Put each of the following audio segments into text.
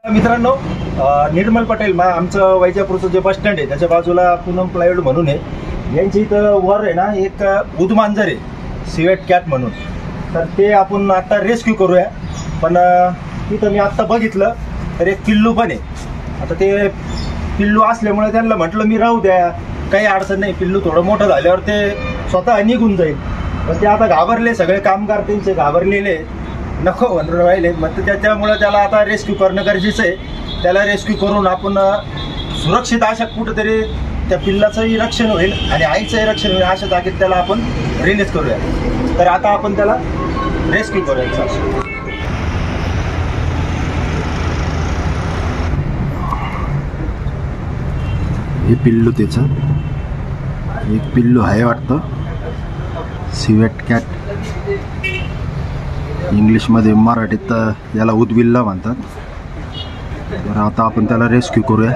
मित्रांनो, निर्मल पटेल आमचं वैजापूरचं जे बस स्टँड आहे त्याच्या बाजूला पूनम प्लायवूड म्हणून आहे. यांची इथं वर आहे ना एक उदमांजर आहे सिवेट कॅट म्हणून. तर ते आपण आता रेस्क्यू करूया. पण तिथं मी आत्ता बघितलं तर एक पिल्लू पण आहे. आता ते पिल्लू असल्यामुळे त्यांना म्हटलं मी राहू द्या, काही अडचण नाही, पिल्लू थोडं मोठं झाल्यावर ते स्वतः निघून जाईल. पण ते आता घाबरले, सगळे कामगार त्यांचे घाबरलेले, नको म्हणून राहिले. मग त्याच्यामुळे त्याला आता रेस्क्यू करणं गरजेचं आहे. त्याला रेस्क्यू करून आपण सुरक्षित अशा कुठंतरी त्या पिल्लाचंही रक्षण होईल आणि आईचंही रक्षण होईल अशा जागेत त्याला आपण रिलीज करूया. तर आता आपण त्याला रेस्क्यू करूया. हे पिल्लू, त्याचं एक पिल्लू आहे वाटतं, सिवेट कॅट. इंग्लिशमध्ये, मराठीत याला उदबिल्ला म्हणतात. तर आता आपण त्याला रेस्क्यू करूया.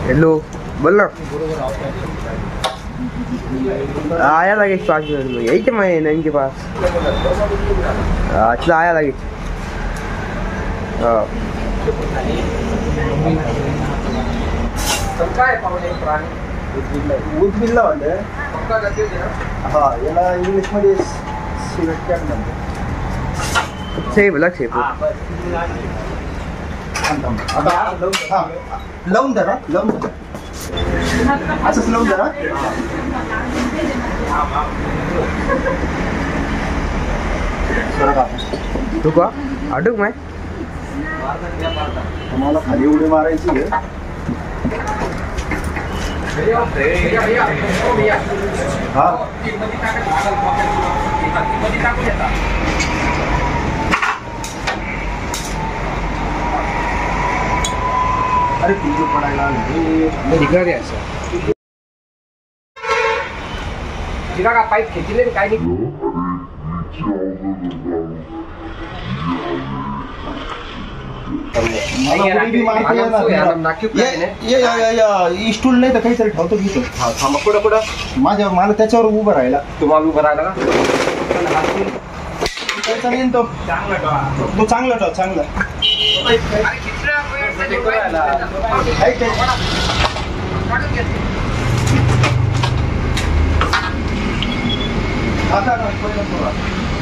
हेलो, बोल ना. आया लगेच 5 मिनट में, यही तो मैं नईम के पास. अच्छा, आया लगेच. हाँ, उदबिल्ला म्हणते. हा, याला इंग्लिशमध्ये सिवेट कॅट म्हणते. सेफ लग सेफ. लावून धरा, लावून धरा, असंच लावून धरा. तू का अडूक मैं तुम्हाला खाली उडी मारायची आहे. हा, अरे पिल्लू पडायला तिला का पाईप खेचले काय नाही. स्टूल नाही तर काहीतरी ठेवतो घेतो. थांबा, कुठं कुठं मला त्याच्यावर उभं राहायला. तुम्हाला उभं राहिला का? त्याचा नाही तो चांगला ठेव, चांगला.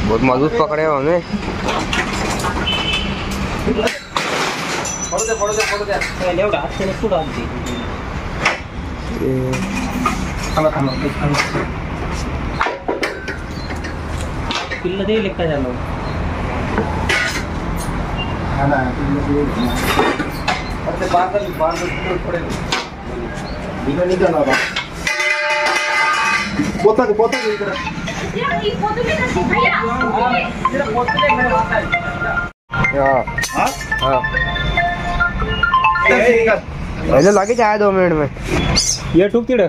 बहुत मजबूत पकड़े हो हमें. पिल्ल दे लेखा झालं. पोता इकडं. पहले लगे जाए 2 मिनट में. ये ठुक तिड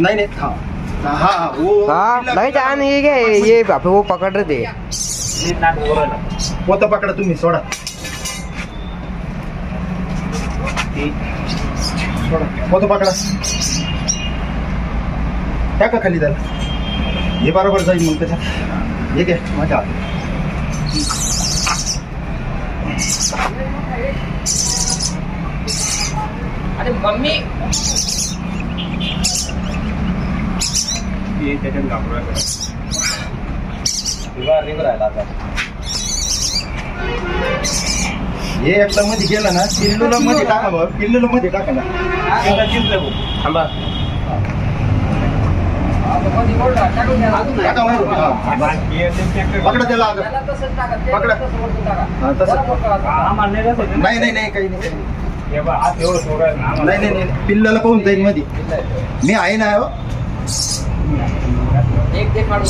नहीं. हाँ, वो लगे जाए नहीं क्या, ये वो पकड़ रहे थे. पोता पकडा तुम्ही, सोडा. पोता पकडा, टाका खाली त्याला. हे बरोबर जाईल मग त्याच्यात. हे घे माझ्या. अरे मम्मी त्याच्यात राहिला आता. हे एकदा मध्ये गेलं ना, पिल्लूला मध्ये टाका बघ, पिल्लूला मध्ये टाका ना. थांबा. पकडा त्याला, पकडा. नाही काही नाही. नाही, पिल्लाला पाहून जाईल मध्ये. मी आहे ना. एक ते काढू.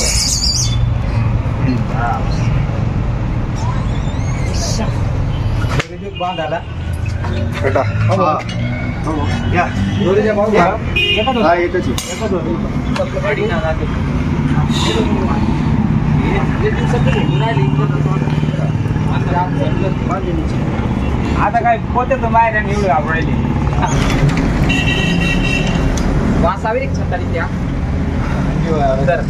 बांधाला या दोरीच्या भाऊ. हा, एकच आता काय पोते तो बाहेर आणि एवढं आवडायली वासावी एक छतारी त्या तर